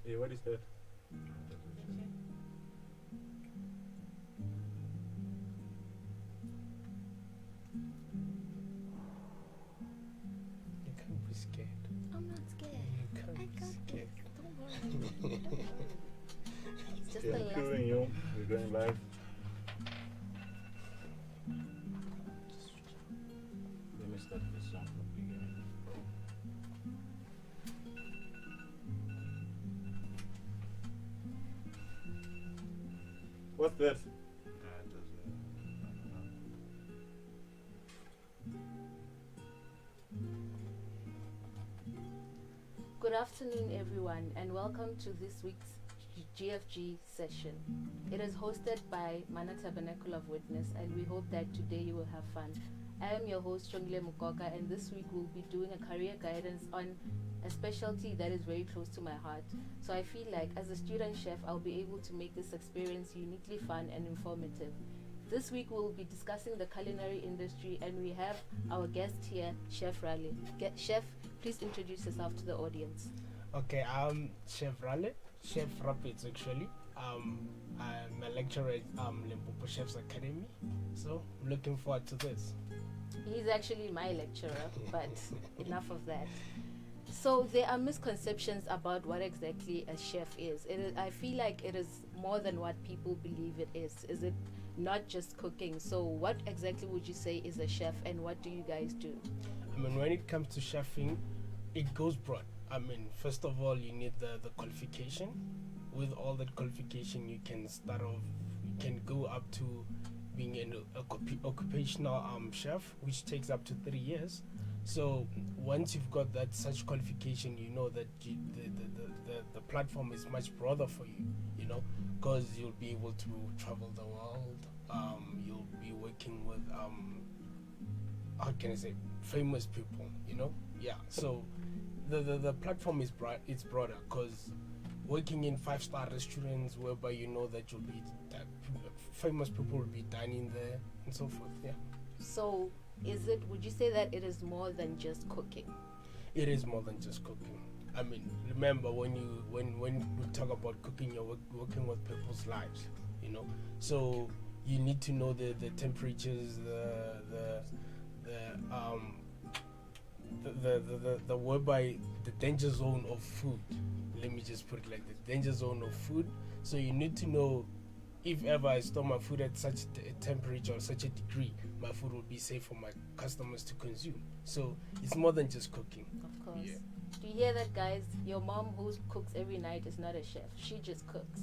Hey, what is that? You can't be scared. I'm not scared. You can't I be got scared. this. Don't worry. Don't worry. It's just Yeah, the I'm last. queuing you. We're going live. Let me start this song from the beginning. What's that? Good afternoon, everyone, and welcome to this week's GFG session. It is hosted by Mana Tabernacle of Witness, and we hope that today you will have fun. I am your host, Chongile Mukoka, and this week we'll be doing a career guidance on a specialty that is very close to my heart. So I feel like as a student chef, I'll be able to make this experience uniquely fun and informative. This week we'll be discussing the culinary industry, and we have our guest here, Chef Raleigh. Chef, please introduce yourself to the audience. Okay, I'm Chef Raleigh, Chef Rapids actually. I'm a lecturer at Limpopo Chefs Academy, so I'm looking forward to this. He's actually my lecturer, but enough of that. So there are misconceptions about what exactly a chef is. I feel like it is more than what people believe it is. Is it not just cooking? So what exactly would you say is a chef, and what do you guys do? I mean, when it comes to chefing, it goes broad. I mean, first of all, you need the qualification. With all that qualification, you can start off, you can go up to being an occupational chef, which takes up to 3 years. So once you've got that such qualification, you know that the platform is much broader for you, you know, because you'll be able to travel the world. You'll be working with how can I say, famous people, you know. Yeah, so the platform is it's broader, because working in 5-star restaurants whereby you know that you'll be that famous people will be dining there and so forth. Yeah, So would you say that it is more than just cooking? it is more than just cooking. I mean, remember when we talk about cooking, you're working with people's lives, you know. So you need to know the temperatures, the whereby the danger zone of food. Let me just put it like the danger zone of food. So you need to know, if ever I store my food at such a temperature or such a degree, my food will be safe for my customers to consume. So it's more than just cooking. Of course. Yeah. Do you hear that, guys? Your mom who cooks every night is not a chef. She just cooks.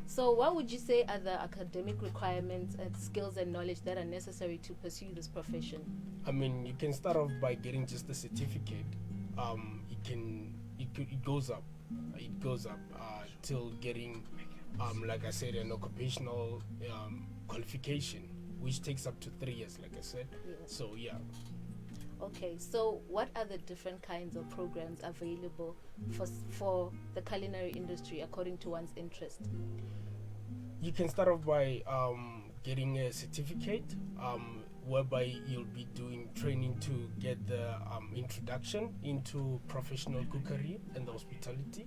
So what would you say are the academic requirements and skills and knowledge that are necessary to pursue this profession? I mean, you can start off by getting just a certificate. It goes up. It goes up till getting, like I said, an occupational qualification, which takes up to 3 years, like I said. Yes. So yeah. Okay, so what are the different kinds of programs available for the culinary industry according to one's interest? You can start off by getting a certificate, whereby you'll be doing training to get the introduction into professional cookery and hospitality.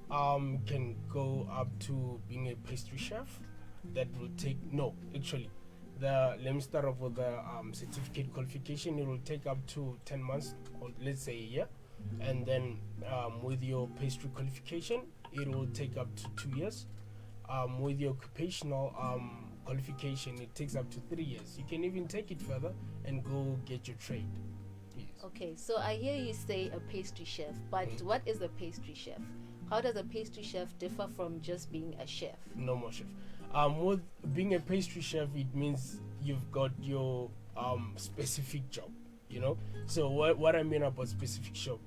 Can go up to being a pastry chef. That will take let me start off with the certificate qualification. It will take up to 10 months, or let's say a year, and then with your pastry qualification, it will take up to 2 years. With your occupational qualification, it takes up to 3 years. You can even take it further and go get your trade. Yes. Okay, so I hear you say a pastry chef, but what is a pastry chef? How does a pastry chef differ from just being a chef? No more chef. With being a pastry chef, it means you've got your specific job, you know. So what I mean about specific job,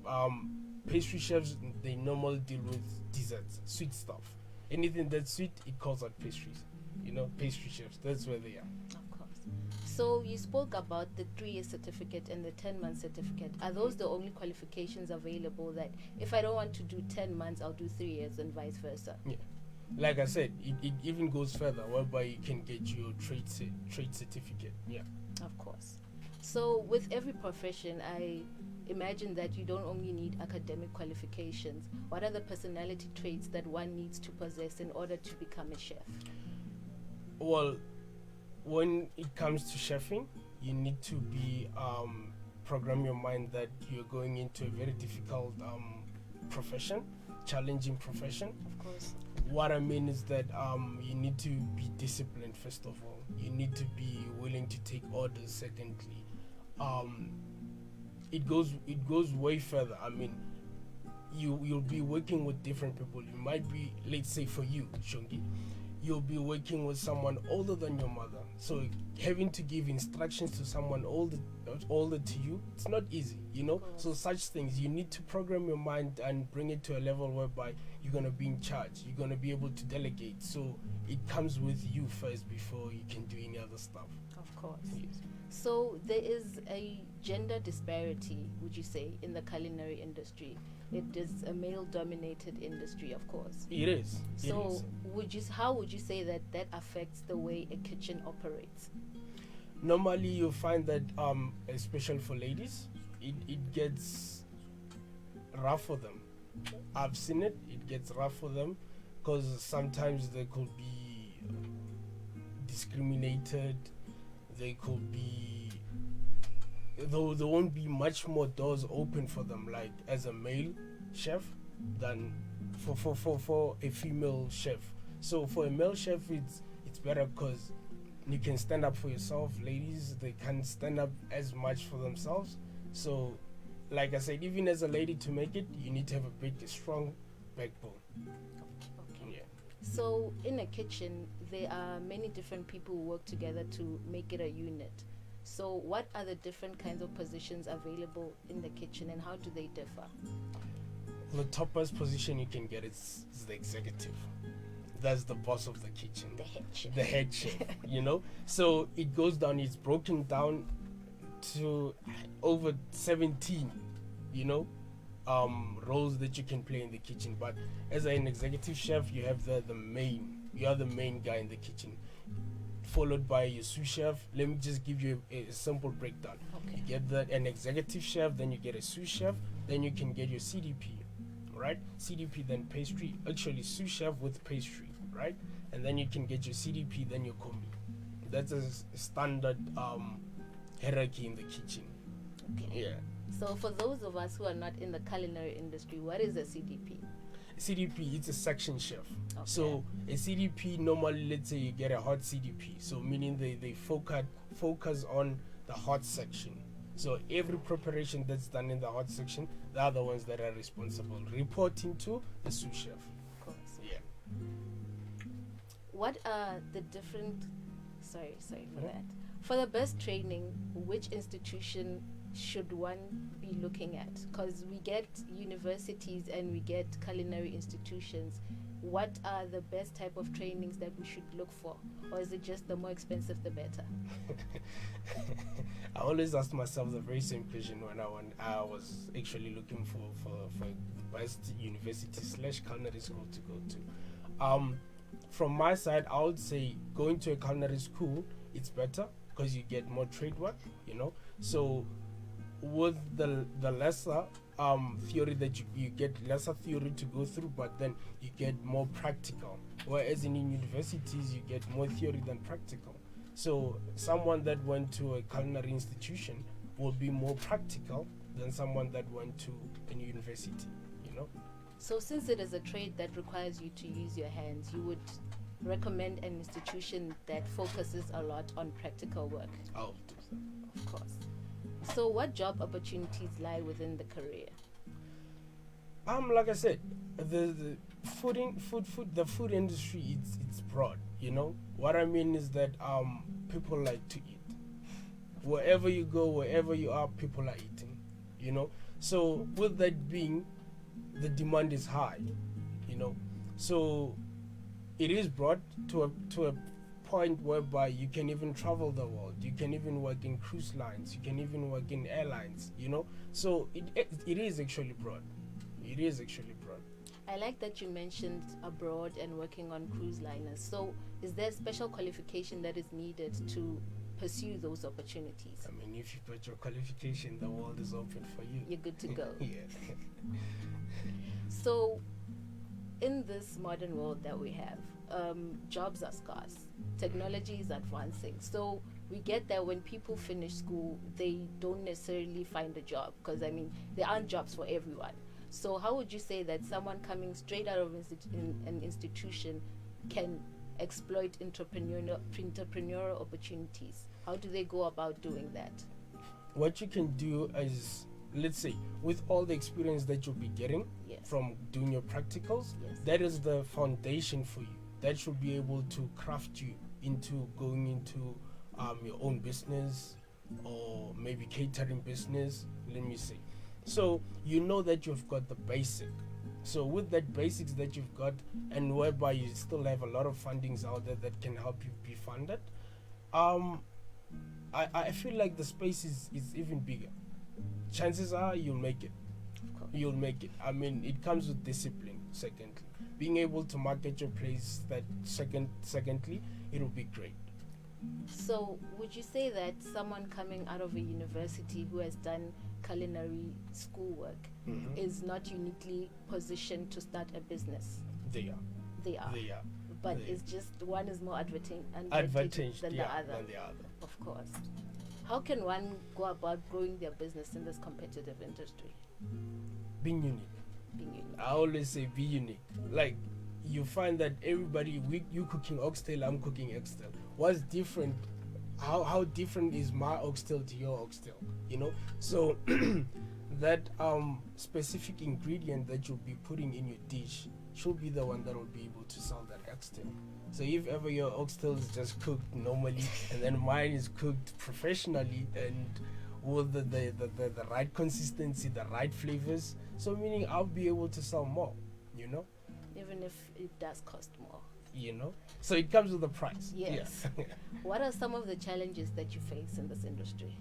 pastry chefs, they normally deal with desserts, sweet stuff. Anything that's sweet, it calls out pastries. You know, pastry chefs, that's where they are. Of course. So you spoke about the 3-year certificate and the 10-month certificate. Are those the only qualifications available, that if I don't want to do 10 months, I'll do 3 years and vice versa? Yeah. Like I said, it even goes further, whereby you can get your trade certificate. Yeah. Of course. So with every profession, I imagine that you don't only need academic qualifications. What are the personality traits that one needs to possess in order to become a chef? Well, when it comes to chefing, you need to be program your mind that you're going into a very difficult profession, challenging profession. Of course. What I mean is that you need to be disciplined first of all. You need to be willing to take orders. Secondly, it goes way further. I mean, you'll be working with different people. You might be, let's say for you, Shongi, you'll be working with someone older than your mother. So having to give instructions to someone older to you, it's not easy, you know. So such things, you need to program your mind and bring it to a level whereby you're going to be in charge. You're going to be able to delegate. So it comes with you first before you can do any other stuff. Of course. Yes. So there is a gender disparity, would you say, in the culinary industry? It is a male-dominated industry, of course. It is. So how would you say that affects the way a kitchen operates? Normally you find that especially for ladies, it gets rough for them. I've seen it gets rough for them because sometimes they could be discriminated. They could be, though there won't be much more doors open for them, like as a male chef, than for a female chef. So for a male chef, it's better because you can stand up for yourself. Ladies, they can't stand up as much for themselves. So, like I said, even as a lady, to make it, you need to have a strong backbone. Okay. Yeah. So in a kitchen, there are many different people who work together to make it a unit. So what are the different kinds of positions available in the kitchen, and how do they differ? The topmost position you can get is the executive. That's the boss of the kitchen. The head chef. The head chef, you know. So it goes down. It's broken down to over 17, you know, roles that you can play in the kitchen. But as an executive chef, you have the main. You are the main guy in the kitchen, followed by your sous chef. Let me just give you a simple breakdown. Okay. You get an executive chef, then you get a sous chef, then you can get your CDP, right? CDP, then pastry. Actually, sous chef with pastry, right? And then you can get your CDP, then your commis. That's a standard hierarchy in the kitchen. Okay. Yeah. So for those of us who are not in the culinary industry, what is a CDP? CDP, it's a section chef. Okay. So a CDP, normally, let's say you get a hot CDP. So meaning they focus on the hot section. So every preparation that's done in the hot section, they are the ones that are responsible, reporting to the sous chef. Of course. Yeah. What are the different... Sorry for that. For the best training, which institution should one be looking at? Because we get universities and we get culinary institutions. What are the best type of trainings that we should look for? Or is it just the more expensive, the better? I always ask myself the very same question when I was actually looking for the best university / culinary school to go to. From my side, I would say going to a culinary school, it's better because you get more trade work, you know. So with the lesser theory that you get lesser theory to go through, but then you get more practical. Whereas in universities, you get more theory than practical. So someone that went to a culinary institution will be more practical than someone that went to a university, you know. So since it is a trade that requires you to use your hands, you would recommend an institution that focuses a lot on practical work? I'll do that. Of course. So what job opportunities lie within the career? Like I said, the food industry, it's broad, you know. What I mean is that people like to eat. Wherever you go, wherever you are, people are eating, you know. So with that being, the demand is high, you know. So it is broad to a point whereby you can even travel the world. You can even work in cruise lines. You can even work in airlines, you know. So it is actually broad. It is actually broad. I like that you mentioned abroad and working on cruise liners. So is there a special qualification that is needed to pursue those opportunities. I mean, if you put your qualification, the world is open for you. You're good to go. Yeah. So, in this modern world that we have, jobs are scarce. Technology is advancing. So, we get that when people finish school, they don't necessarily find a job because, I mean, there aren't jobs for everyone. So, how would you say that someone coming straight out of an institution can exploit entrepreneurial opportunities? How do they go about doing that? What you can do is, let's say, with all the experience that you'll be getting Yes. from doing your practicals, Yes. that is the foundation for you. That should be able to craft you into going into your own business or maybe catering business, let me say. So you know that you've got the basic. So with that basics that you've got, and whereby you still have a lot of fundings out there that can help you be funded, I feel like the space is even bigger. Chances are you'll make it. Of course. You'll make it. I mean, it comes with discipline. Secondly, being able to market your place. That secondly, it'll be great. So, would you say that someone coming out of a university who has done culinary schoolwork Mhm. is not uniquely positioned to start a business? They are. They are. They are. But they- it's just one is more advantaged Advantage than yeah, the other. than the other. Of course. How can one go about growing their business in this competitive industry? Being unique. Being unique. I always say be unique. Like you find that everybody, you cooking oxtail, I'm cooking oxtail. What's different? How different is my oxtail to your oxtail? You know. So that specific ingredient that you'll be putting in your dish should be the one that will be able to sell that oxtail. So if ever your oxtail is just cooked normally and then mine is cooked professionally and with the right consistency, the right flavors, so meaning I'll be able to sell more, you know. Even if it does cost more. You know, so it comes with a price. Yes. Yeah. What are some of the challenges that you face in this industry?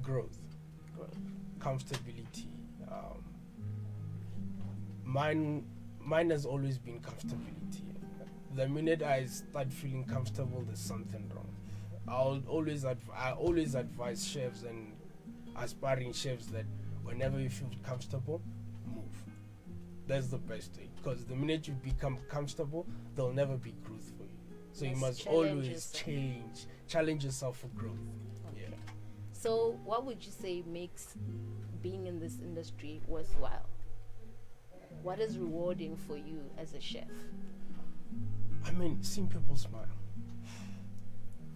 Growth, Growth. comfortability. Mine has always been comfortability. The minute I start feeling comfortable, there's something wrong. I always advise chefs and aspiring chefs that whenever you feel comfortable, move. That's the best way. Because the minute you become comfortable, there'll never be growth for you. So you Yes, must challenge always yourself. challenge yourself for growth. Okay. Yeah. So, what would you say makes being in this industry worthwhile? What is rewarding for you as a chef? I mean, seeing people smile.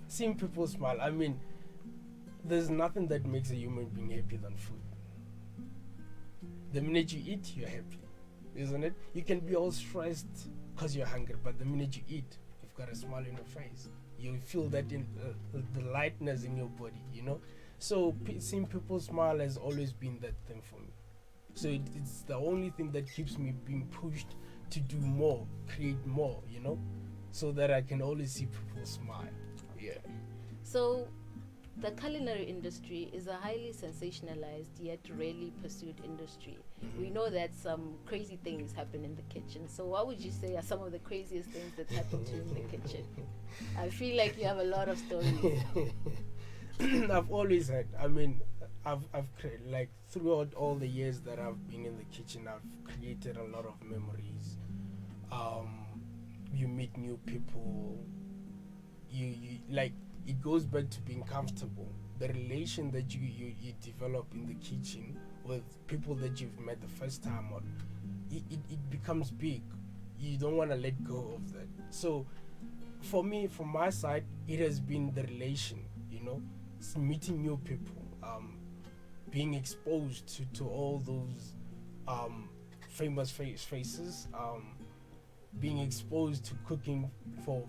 Seeing people smile. I mean, there's nothing that makes a human being happy than food. The minute you eat, you're happy, isn't it? You can be all stressed because you're hungry, but the minute you eat, you've got a smile on your face. You feel that in the lightness in your body, you know. So seeing people smile has always been that thing for me. So it's the only thing that keeps me being pushed to do more, create more, you know, so that I can always see people smile. Yeah. So, the culinary industry is a highly sensationalized yet rarely pursued industry. We know that some crazy things happen in the kitchen. So, what would you say are some of the craziest things that happen to you in the kitchen? I feel like you have a lot of stories. I've always had. I mean, I've created, like, throughout all the years that I've been in the kitchen, I've created a lot of memories. You meet new people. You like, it goes back to being comfortable. The relation that you develop in the kitchen with people that you've met the first time, or it becomes big. You don't want to let go of that. So for me, from my side, it has been the relation, you know, meeting new people, being exposed to all those famous faces, being exposed to cooking for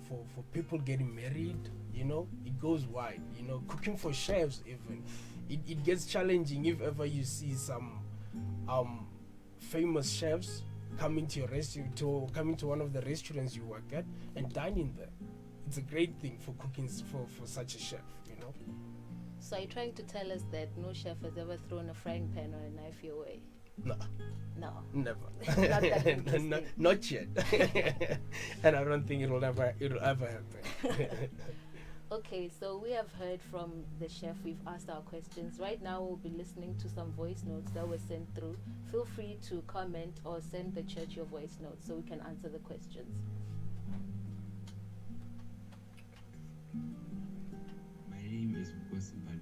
people getting married, you know. It goes wide, you know, cooking for chefs even. It gets challenging if ever you see some famous chefs coming to your coming to one of the restaurants you work at and dining there. It's a great thing for cooking for such a chef, you know. So, are you trying to tell us that no chef has ever thrown a frying pan or a knife your way? No, No. never. Not that interesting. Not yet. And I don't think it'll ever happen. Okay, so we have heard from the chef. We've asked our questions. Right now, we'll be listening to some voice notes that were sent through. Feel free to comment or send the church your voice notes so we can answer the questions. My name is Balo.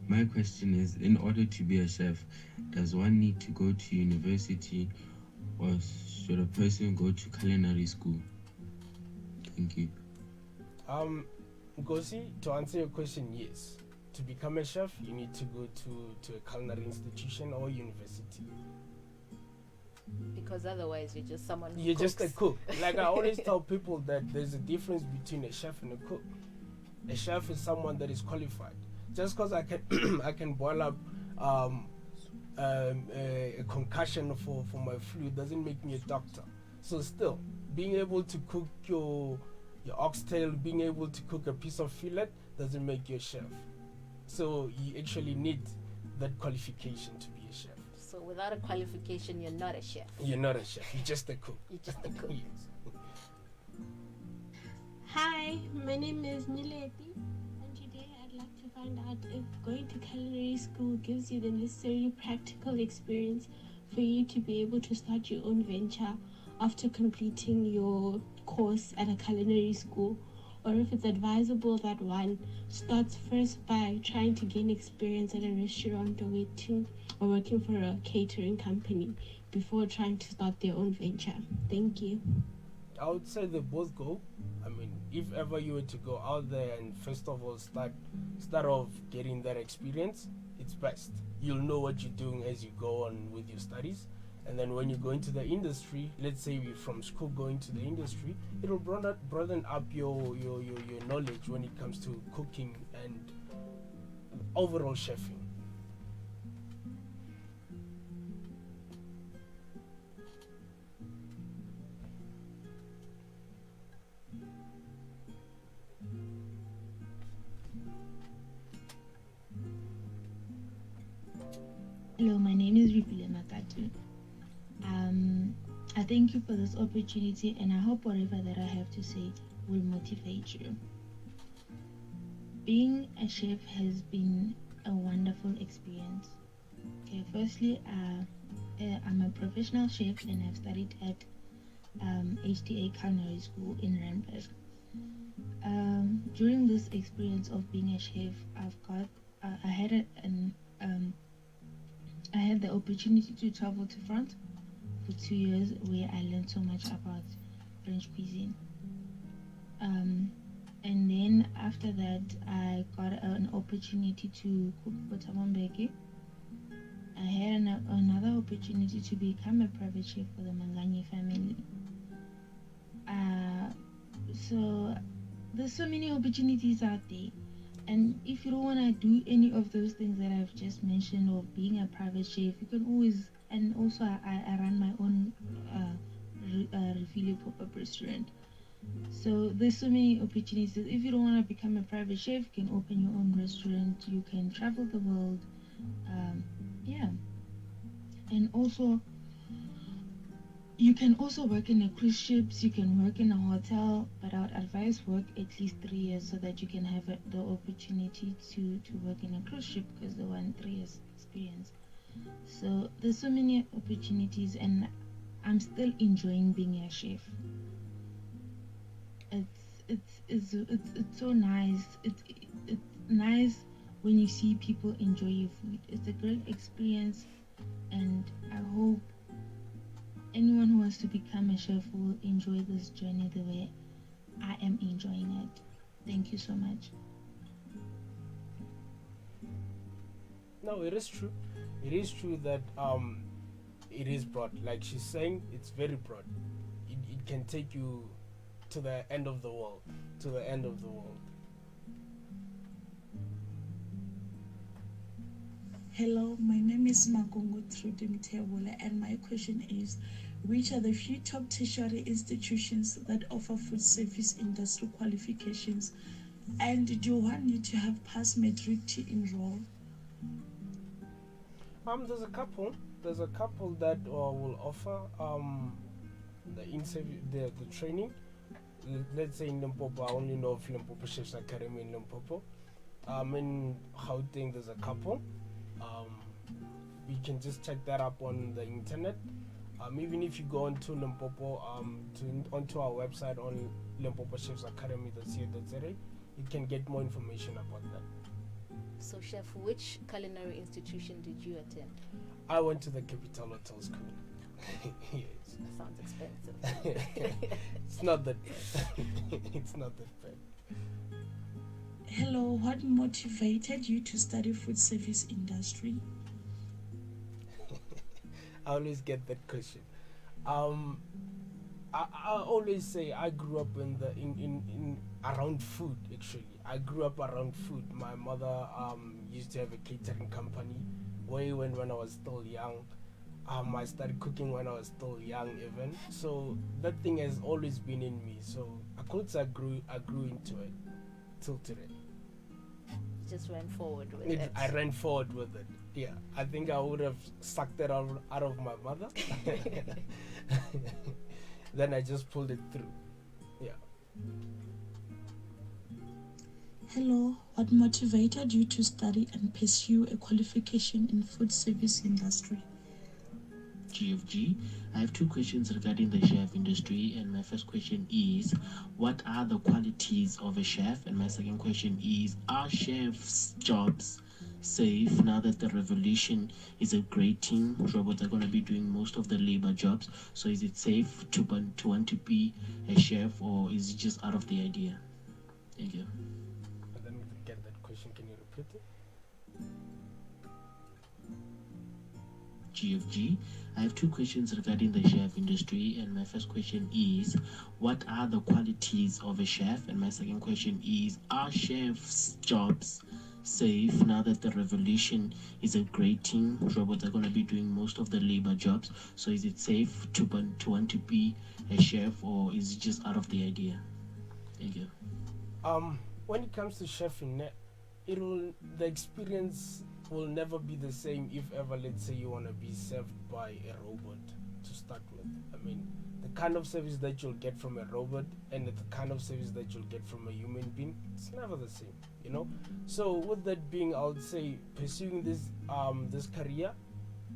My question is, in order to be a chef, does one need to go to university or should a person go to culinary school? Thank you. Ngozi, to answer your question, yes. To become a chef, you need to go to a culinary institution or university. Because otherwise, you're just someone who You're just a cooks. cook. Like I always tell people that there's a difference between a chef and a cook. A chef is someone that is qualified. Just because I can I can boil up a concussion for my flu doesn't make me a doctor. So still, being able to cook your oxtail, being able to cook a piece of fillet doesn't make you a chef. So you actually need that qualification to be a chef. So without a qualification, you're not a chef. You're not a chef. You're just a cook. You're just a cook. Yes. Hi, my name is Nileti, and today I'd like to find out if going to culinary school gives you the necessary practical experience for you to be able to start your own venture after completing your course at a culinary school, or if it's advisable that one starts first by trying to gain experience at a restaurant or working for a catering company before trying to start their own venture. Thank you. I would say they both go. I mean, if ever you were to go out there and first of all start off getting that experience, it's best. You'll know what you're doing as you go on with your studies. And then when you go into the industry, let's say we from school going to the industry, it'll broaden up your knowledge when it comes to cooking and overall chefing. Hello, my name is Ripile Makatu. I thank you for this opportunity, and I hope whatever that I have to say will motivate you. Being a chef has been a wonderful experience. Okay, firstly, I'm a professional chef and I've studied at HTA Culinary School in Randburg. During this experience of being a chef, I had the opportunity to travel to France for 2 years, where I learned so much about French cuisine. And then after that, I got an opportunity to cook for Tabambeke. I had another opportunity to become a private chef for the Mangani family. So there's so many opportunities out there. And if you don't want to do any of those things that I've just mentioned, or being a private chef, you can always, and also I run my own refill pop-up restaurant. So there's so many opportunities. If you don't want to become a private chef, you can open your own restaurant, you can travel the world. And also, you can also work in a cruise ships, you can work in a hotel, but I would advise work at least 3 years so that you can have the opportunity to work in a cruise ship, because they want 3 years experience. So there's so many opportunities, and I'm still enjoying being a chef. It's so nice. It's nice when you see people enjoy your food. It's a great experience, and I hope anyone who wants to become a chef will enjoy this journey the way I am enjoying it. Thank you so much. No, it is true. It is true that it is broad. Like she's saying, it's very broad. It can take you to the end of the world. To the end of the world. Hello, my name is Magongo Trudim Tebola, and my question is, which are the few top tertiary institutions that offer food service industry qualifications, and do one need to have passed matric to enroll? There's a couple that will offer the interview, the training. let's say in Limpopo, I only know of Limpopo Chefs Academy in Limpopo. In Gauteng, there's a couple. We can just check that up on the internet. Even if you go onto Limpopo, onto our website on Limpopo Chefs Academy.co.za, you can get more information about that. So, Chef, which culinary institution did you attend? I went to the Capital Hotel School. Yes. That sounds expensive. It's not that bad. It's not that bad. Hello, what motivated you to study food service industry? I always get that question. I always say I grew up in around food. Actually, I grew up around food. My mother used to have a catering company way when I was still young. I started cooking when I was still young even. So that thing has always been in me. So I could say I grew into it till today. Just ran forward with it. I ran forward with it. Yeah, I think I would have sucked it out of my mother. Then I just pulled it through. Yeah. Hello, what motivated you to study and pursue a qualification in food service industry? GFG. I have two questions regarding the chef industry, and my first question is, what are the qualities of a chef? And my second question is, are chefs' jobs safe now that the revolution is a great team? Robots are going to be doing most of the labor jobs, so is it safe to want to be a chef, or is it just out of the idea? Thank you. I didn't get that question. Can you repeat it? GFG. I have two questions regarding the chef industry, and my first question is, what are the qualities of a chef? And my second question is, are chefs' jobs safe now that the revolution is a great team? Robots are going to be doing most of the labor jobs, so is it safe to want to be a chef, or is it just out of the idea? Thank you. When it comes to chefing, the experience will never be the same if ever, let's say, you want to be served by a robot to start with. I mean, the kind of service that you'll get from a robot and the kind of service that you'll get from a human being, it's never the same, you know. So with that being, I would say pursuing this career,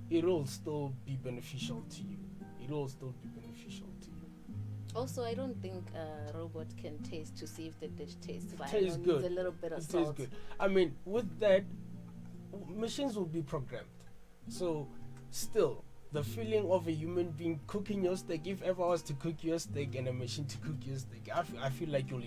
it will still be beneficial to you. It will still be beneficial to you. Also, I don't think a robot can taste to see if the dish tastes fine. Tastes It good. needs a little bit of It salt. tastes good. I mean, with that, machines will be programmed. So still, the feeling of a human being cooking your steak, if ever I was to cook your steak and a machine to cook your steak, I feel like you'll